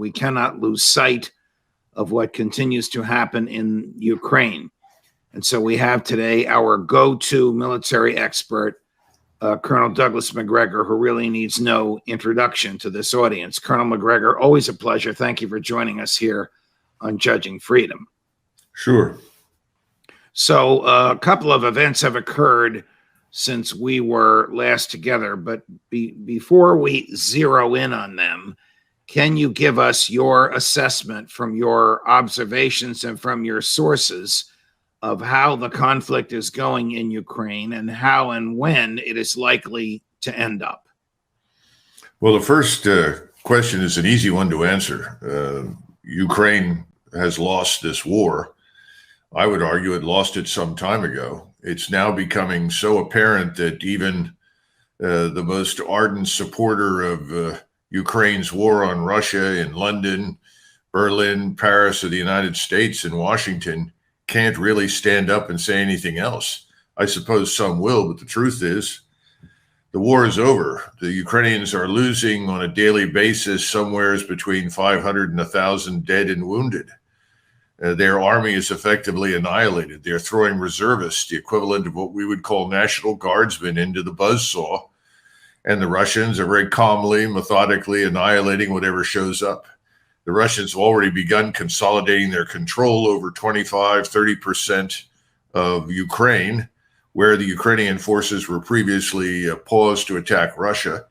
we cannot lose sight of what continues to happen in Ukraine. And so we have today our go-to military expert, Colonel Douglas McGregor, who really needs no introduction to this audience. Colonel McGregor, always a pleasure. Thank you for joining us here on Judging Freedom. Sure. So a couple of events have occurred since we were last together, but before we zero in on them, can you give us your assessment from your observations and from your sources of how the conflict is going in Ukraine and how and when it is likely to end up? Well, the first question is an easy one to answer. Ukraine has lost this war. I would argue it lost it some time ago. It's now becoming so apparent that even the most ardent supporter of Ukraine's war on Russia in London, Berlin, Paris, or the United States, and Washington can't really stand up and say anything else. I suppose some will, but the truth is the war is over. The Ukrainians are losing on a daily basis somewhere between 500 and 1,000 dead and wounded. Their army is effectively annihilated. They're throwing reservists, the equivalent of what we would call National Guardsmen, into the buzzsaw. And the Russians are very calmly, methodically annihilating whatever shows up. The Russians have already begun consolidating their control over 25, 30% of Ukraine, where the Ukrainian forces were previously paused to attack Russia.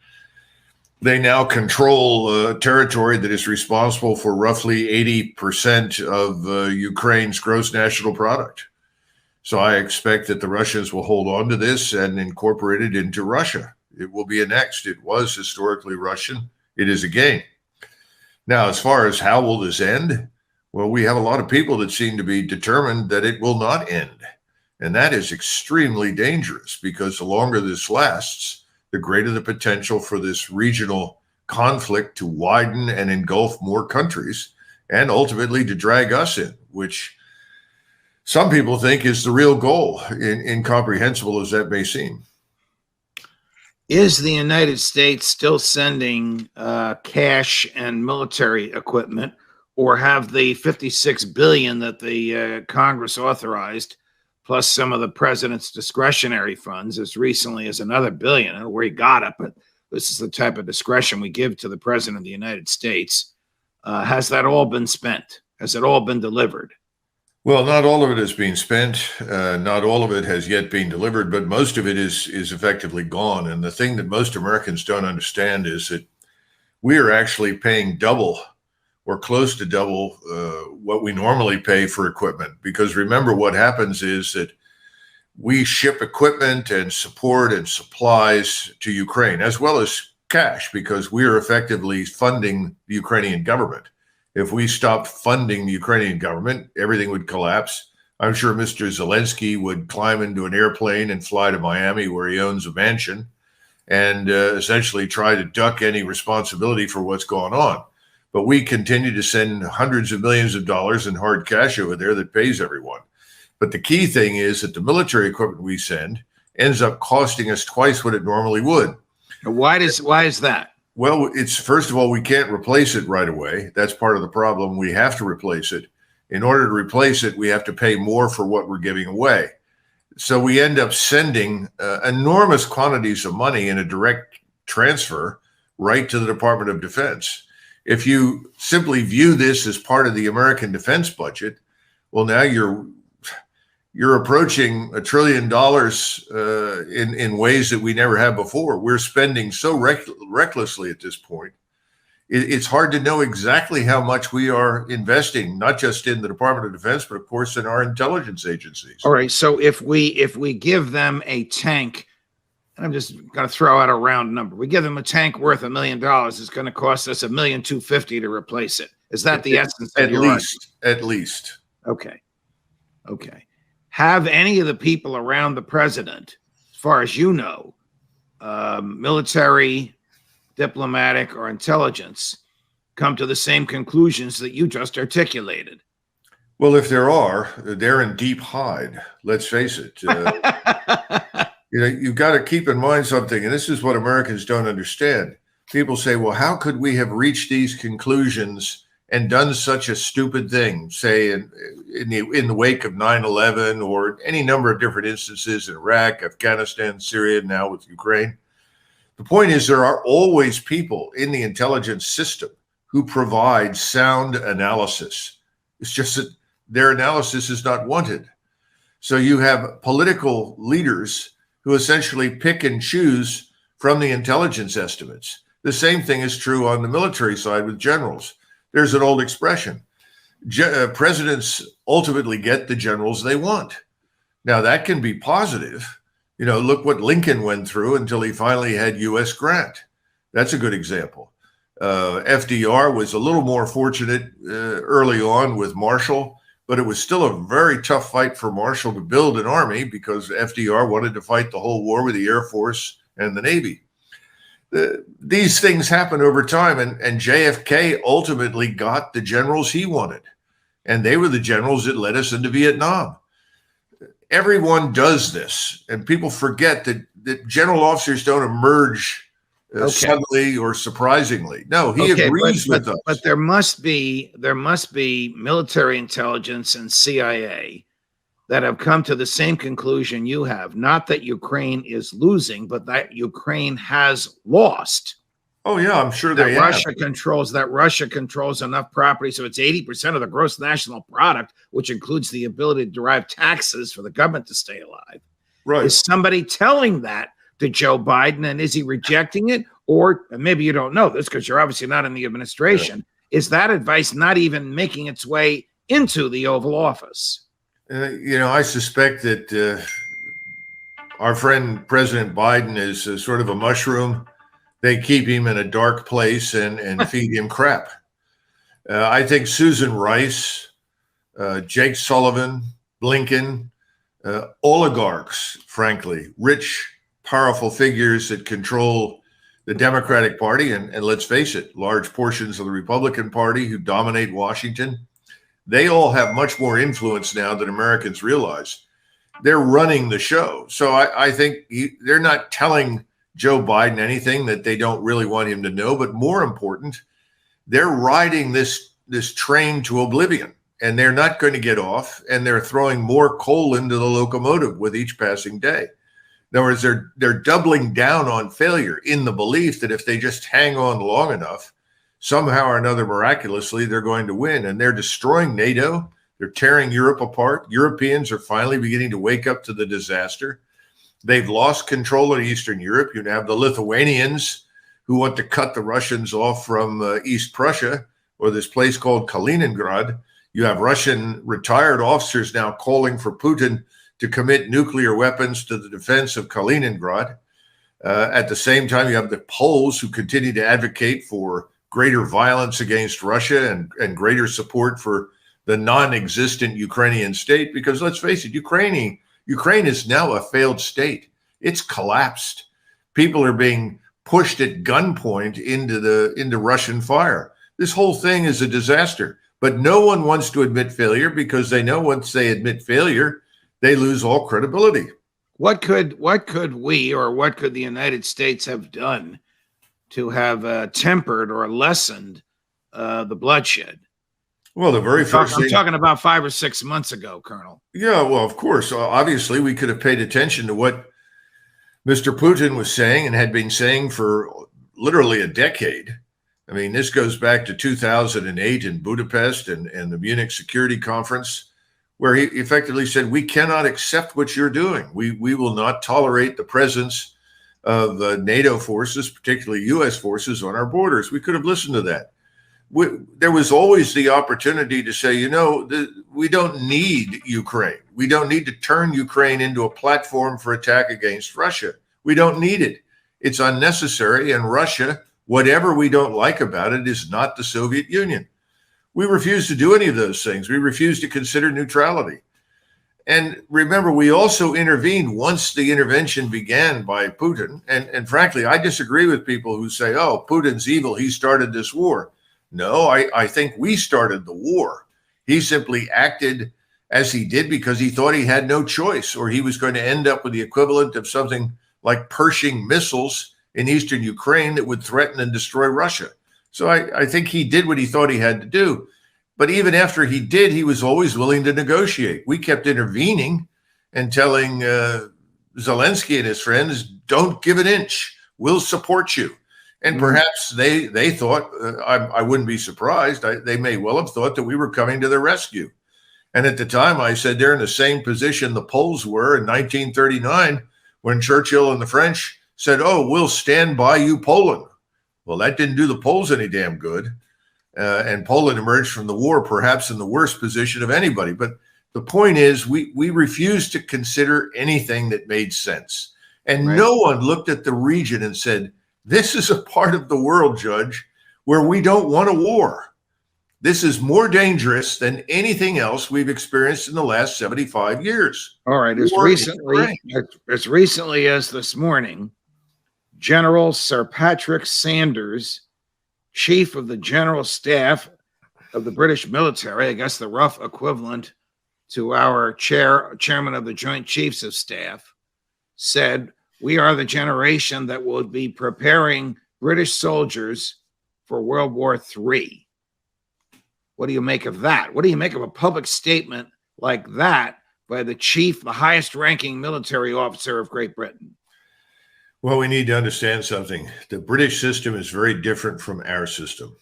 They now control territory that is responsible for roughly 80% of Ukraine's gross national product. So I expect that the Russians will hold on to this and incorporate it into Russia. It will be annexed. It was historically Russian. It is again. Now, as far as how will this end? Well, we have a lot of people that seem to be determined that it will not end. And that is extremely dangerous because the longer this lasts, the greater the potential for this regional conflict to widen and engulf more countries and ultimately to drag us in, which some people think is the real goal, incomprehensible as that may seem. Is the United States still sending cash and military equipment, or have the $56 billion that the Congress authorized, plus some of the president's discretionary funds, as recently as another billion? I don't know where he got it, but this is the type of discretion we give to the president of the United States. Has that all been spent? Has it all been delivered? Well, not all of it has been spent. Not all of it has yet been delivered, but most of it is effectively gone. And the thing that most Americans don't understand is that we are actually paying double or close to double what we normally pay for equipment. Because remember, what happens is that we ship equipment and support and supplies to Ukraine, as well as cash, because we are effectively funding the Ukrainian government. If we stopped funding the Ukrainian government, everything would collapse. I'm sure Mr. Zelensky would climb into an airplane and fly to Miami, where he owns a mansion, and essentially try to duck any responsibility for what's going on. But we continue to send hundreds of millions of dollars in hard cash over there that pays everyone. But the key thing is that the military equipment we send ends up costing us twice what it normally would. Why is that? Well, it's, first of all, we can't replace it right away. That's part of the problem. We have to replace it. In order to replace it, we have to pay more for what we're giving away. So we end up sending enormous quantities of money in a direct transfer right to the Department of Defense. If you simply view this as part of the American defense budget, well, now you're approaching $1 trillion in ways that we never have before. We're spending so recklessly at this point. It's hard to know exactly how much we are investing, not just in the Department of Defense, but of course in our intelligence agencies. All right. So if we give them a tank, and I'm just going to throw out a round number, we give them a tank worth $1 million, it's going to cost us $1,250,000 to replace it. Is that the essence? At least. Okay. Have any of the people around the president, as far as you know, military, diplomatic, or intelligence, come to the same conclusions that you just articulated? Well, if there are, they're in deep hide. Let's face it. You've got to keep in mind something, and this is what Americans don't understand. people say, well, how could we have reached these conclusions and done such a stupid thing, say in the wake of 9/11 or any number of different instances in Iraq, Afghanistan, Syria, now with Ukraine? The point is, there are always people in the intelligence system who provide sound analysis. It's just that their analysis is not wanted. So you have political leaders who essentially pick and choose from the intelligence estimates. The same thing is true on the military side with generals. There's an old expression: presidents ultimately get the generals they want. Now, that can be positive. You know, look what Lincoln went through until he finally had U.S. Grant. That's a good example. FDR was a little more fortunate early on with Marshall, but it was still a very tough fight for Marshall to build an army because FDR wanted to fight the whole war with the Air Force and the Navy. These things happen over time, and JFK ultimately got the generals he wanted, and they were the generals that led us into Vietnam. Everyone does this, and people forget that general officers don't emerge suddenly or surprisingly. No, he agrees with us. But there must be military intelligence and CIA that have come to the same conclusion you have. Not that Ukraine is losing, but that Ukraine has lost. Oh yeah, I'm sure they have. Russia controls enough property so it's 80% of the gross national product, which includes the ability to derive taxes for the government to stay alive. Right. Is somebody telling that to Joe Biden, and is he rejecting it? Or maybe you don't know this because you're obviously not in the administration. Yeah. Is that advice not even making its way into the Oval Office? I suspect that our friend President Biden is sort of a mushroom. They keep him in a dark place and feed him crap. I think Susan Rice, Jake Sullivan, Blinken, oligarchs, frankly, rich, powerful figures that control the Democratic Party, and let's face it, large portions of the Republican Party who dominate Washington, they all have much more influence now than Americans realize. They're running the show. So I think they're not telling Joe Biden anything that they don't really want him to know. But more important, they're riding this train to oblivion, and they're not going to get off, and they're throwing more coal into the locomotive with each passing day. In other words, they're doubling down on failure in the belief that if they just hang on long enough, somehow or another, miraculously, they're going to win. And they're destroying NATO. They're tearing Europe apart. Europeans are finally beginning to wake up to the disaster. They've lost control of Eastern Europe. You have the Lithuanians who want to cut the Russians off from East Prussia, or this place called Kaliningrad. You have Russian retired officers now calling for Putin to commit nuclear weapons to the defense of Kaliningrad. At the same time, you have the Poles who continue to advocate for greater violence against Russia and greater support for the non-existent Ukrainian state. Because let's face it, Ukraine is now a failed state. It's collapsed. People are being pushed at gunpoint into Russian fire. This whole thing is a disaster. But no one wants to admit failure because they know once they admit failure, they lose all credibility. What could we, or what could the United States have done to have tempered or lessened the bloodshed? Well, the very first thing, I'm talking about 5 or 6 months ago, Colonel. Yeah, well, of course. Obviously, we could have paid attention to what Mr. Putin was saying and had been saying for literally a decade. I mean, this goes back to 2008 in Budapest and the Munich Security Conference, where he effectively said, we cannot accept what you're doing. We will not tolerate the presence of NATO forces, particularly U.S. forces, on our borders. We could have listened to that. There was always the opportunity to say, we don't need Ukraine. We don't need to turn Ukraine into a platform for attack against Russia. We don't need it. It's unnecessary. And Russia, whatever we don't like about it, is not the Soviet Union. We refuse to do any of those things. We refuse to consider neutrality. And remember, we also intervened once the intervention began by Putin. And frankly, I disagree with people who say, oh, Putin's evil. He started this war. No, I think we started the war. He simply acted as he did because he thought he had no choice, or he was going to end up with the equivalent of something like Pershing missiles in eastern Ukraine that would threaten and destroy Russia. So I think he did what he thought he had to do. But even after he did, he was always willing to negotiate. We kept intervening and telling Zelensky and his friends, don't give an inch. We'll support you. And perhaps they thought, I wouldn't be surprised, they may well have thought that we were coming to their rescue. And at the time, I said they're in the same position the Poles were in 1939 when Churchill and the French said, oh, we'll stand by you, Poland. Well, that didn't do the Poles any damn good. And Poland emerged from the war perhaps in the worst position of anybody. But the point is, we refused to consider anything that made sense. And no one looked at the region and said, this is a part of the world, Judge, where we don't want a war. This is more dangerous than anything else we've experienced in the last 75 years. All right. As recently as this morning, General Sir Patrick Sanders, Chief of the General Staff of the British military, I guess the rough equivalent to our chairman of the Joint Chiefs of Staff, said, we are the generation that will be preparing British soldiers for World War III. What do you make of that? What do you make of a public statement like that by the highest ranking military officer of Great Britain? Well, we need to understand something. The British system is very different from our system.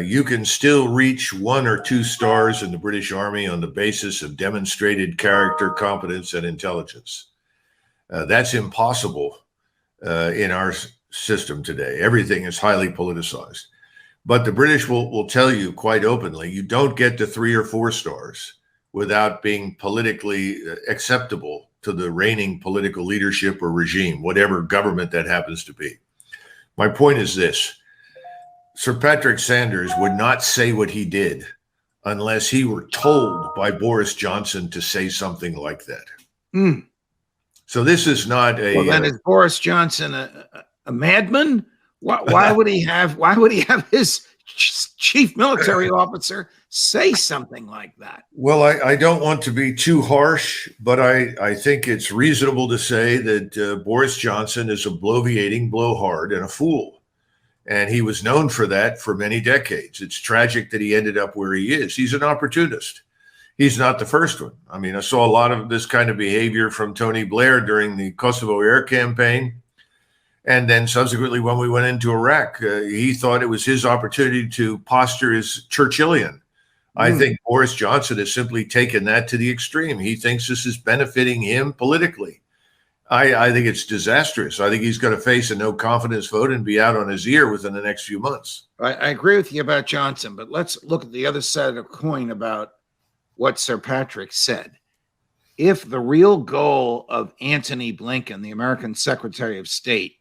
You can still reach 1 or 2 stars in the British Army on the basis of demonstrated character, competence, and intelligence. That's impossible in our system today. Everything is highly politicized. But the British will tell you quite openly, you don't get to 3 or 4 stars without being politically acceptable to the reigning political leadership or regime, whatever government that happens to be. My point is this. Sir Patrick Sanders would not say what he did unless he were told by Boris Johnson to say something like that. So this is not a... Well, then is Boris Johnson a madman? Why would he have his chief military officer say something like that? Well, I don't want to be too harsh, but I think it's reasonable to say that Boris Johnson is a bloviating blowhard and a fool. And he was known for that for many decades. It's tragic that he ended up where he is. He's an opportunist. He's not the first one. I mean, I saw a lot of this kind of behavior from Tony Blair during the Kosovo air campaign. And then subsequently, when we went into Iraq, he thought it was his opportunity to posture as Churchillian. I think Boris Johnson has simply taken that to the extreme. He thinks this is benefiting him politically. I think it's disastrous. I think he's going to face a no confidence vote and be out on his ear within the next few months. I agree with you about Johnson, but let's look at the other side of the coin about what Sir Patrick said. If the real goal of Antony Blinken, the American Secretary of State,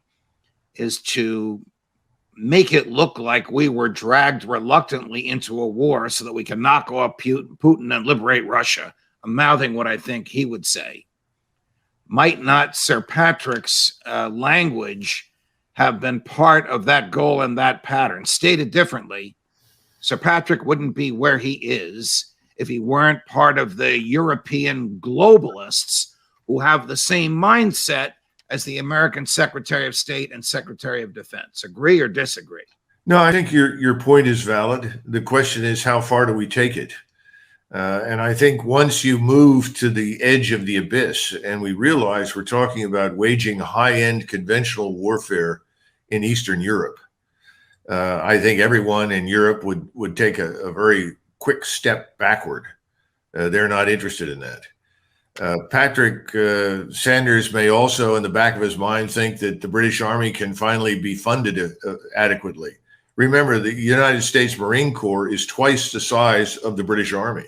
is to make it look like we were dragged reluctantly into a war so that we can knock off Putin and liberate Russia, I'm mouthing what I think he would say, might not Sir Patrick's language have been part of that goal and that pattern? Stated differently, Sir Patrick wouldn't be where he is if he weren't part of the European globalists who have the same mindset as the American Secretary of State and Secretary of Defense. Agree or disagree? No, I think your point is valid. The question is, how far do we take it? And I think once you move to the edge of the abyss and we realize we're talking about waging high-end conventional warfare in Eastern Europe, I think everyone in Europe would take a very quick step backward. They're not interested in that. Patrick Sanders may also, in the back of his mind, think that the British Army can finally be funded adequately. Remember, the United States Marine Corps is twice the size of the British Army.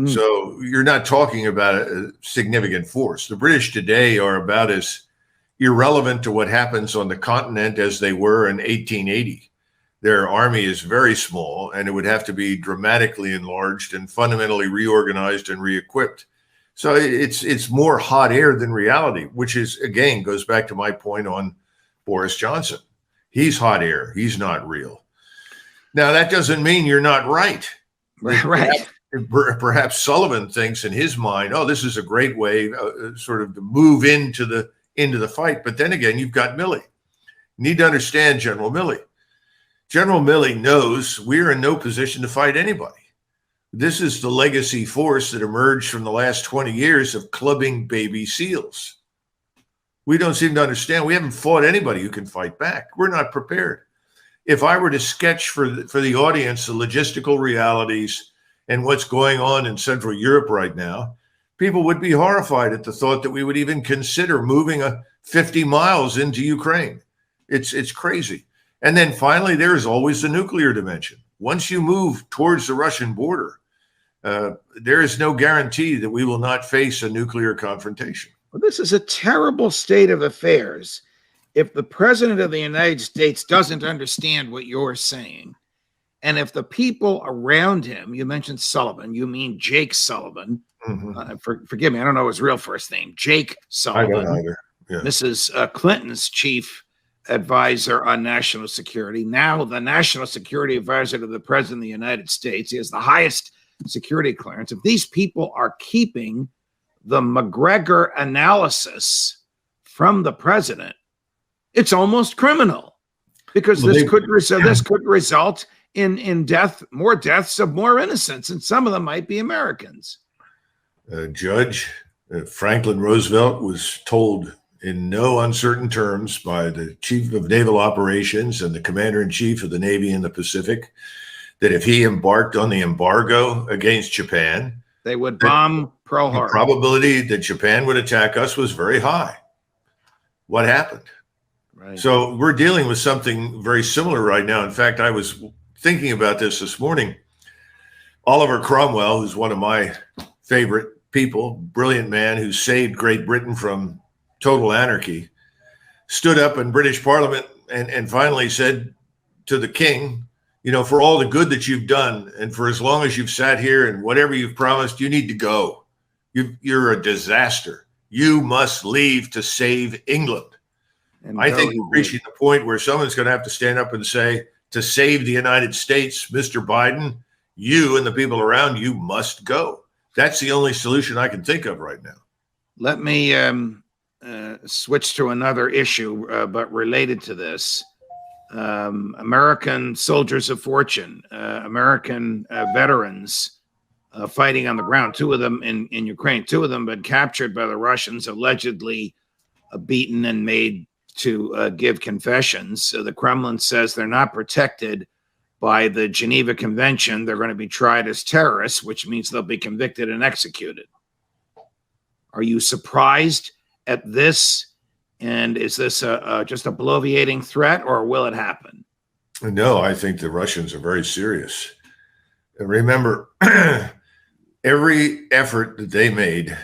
So you're not talking about a significant force. The British today are about as irrelevant to what happens on the continent as they were in 1880. Their army is very small, and it would have to be dramatically enlarged and fundamentally reorganized and re-equipped. So it's more hot air than reality, which is, again, goes back to my point on Boris Johnson. He's hot air. He's not real. Now, that doesn't mean you're not right. Right. Perhaps Sullivan thinks in his mind, oh, this is a great way sort of to move into the fight. But then again, you've got Milley. You need to understand General Milley. General Milley knows we're in no position to fight anybody. This is the legacy force that emerged from the last 20 years of clubbing baby SEALs. We don't seem to understand. We haven't fought anybody who can fight back. We're not prepared. If I were to sketch for the audience the logistical realities and what's going on in Central Europe right now, people would be horrified at the thought that we would even consider moving 50 miles into Ukraine. It's crazy. And then finally, there's always the nuclear dimension. Once you move towards the Russian border, there is no guarantee that we will not face a nuclear confrontation. Well, this is a terrible state of affairs. If the president of the United States doesn't understand what you're saying, and if the people around him, you mentioned Sullivan, you mean Jake Sullivan, forgive me, I don't know his real first name, Jake Sullivan, I don't either. Yeah. Mrs. Clinton's chief advisor on national security, now the national security advisor to the president of the United States. He has the highest security clearance. If these people are keeping the McGregor analysis from the president, it's almost criminal, because this could result in death, more deaths of more innocents, and some of them might be Americans. Judge Franklin Roosevelt was told in no uncertain terms by the chief of naval operations and the commander-in-chief of the Navy in the Pacific that if he embarked on the embargo against Japan, they would bomb Pearl Harbor. The probability that Japan would attack us was very high. What happened? Right. So we're dealing with something very similar right now. In fact, I was thinking about this morning. Oliver Cromwell, who's one of my favorite people, brilliant man who saved Great Britain from total anarchy, stood up in British Parliament and finally said to the king, you know, for all the good that you've done and for as long as you've sat here and whatever you've promised, you need to go. You're a disaster. You must leave to save England. And I think we're reaching the point where someone's going to have to stand up and say, to save the United States, Mr. Biden, you and the people around you must go. That's the only solution I can think of right now. Let me switch to another issue, but related to this. American soldiers of fortune, American veterans fighting on the ground, two of them in Ukraine, two of them been captured by the Russians, allegedly beaten and made to give confessions. So the Kremlin says they're not protected by the Geneva Convention. They're going to be tried as terrorists, which means they'll be convicted and executed. Are you surprised at this? And is this just a bloviating threat, or will it happen? No, I think the Russians are very serious. Remember, every effort that they made,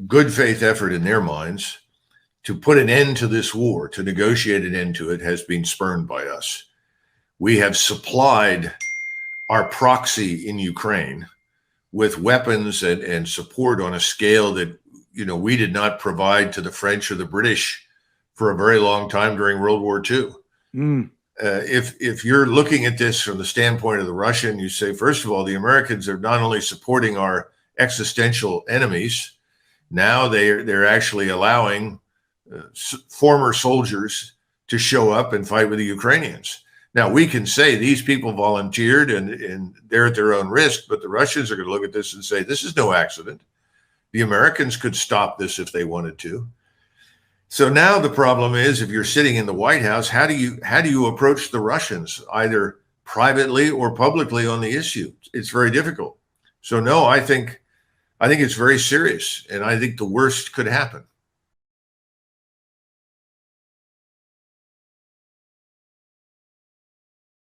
good faith effort in their minds, to put an end to this war, to negotiate an end to it, has been spurned by us. We have supplied our proxy in Ukraine with weapons and support on a scale that, you know, we did not provide to the French or the British for a very long time during World War II. If you're looking at this from the standpoint of the Russian, you say, first of all, the Americans are not only supporting our existential enemies, now they're actually allowing former soldiers to show up and fight with the Ukrainians. Now, we can say these people volunteered and they're at their own risk, but the Russians are going to look at this and say, this is no accident. The Americans could stop this if they wanted to. So now the problem is, if you're sitting in the White House, how do you approach the Russians, either privately or publicly, on the issue? It's very difficult. So no, I think it's very serious, and I think the worst could happen.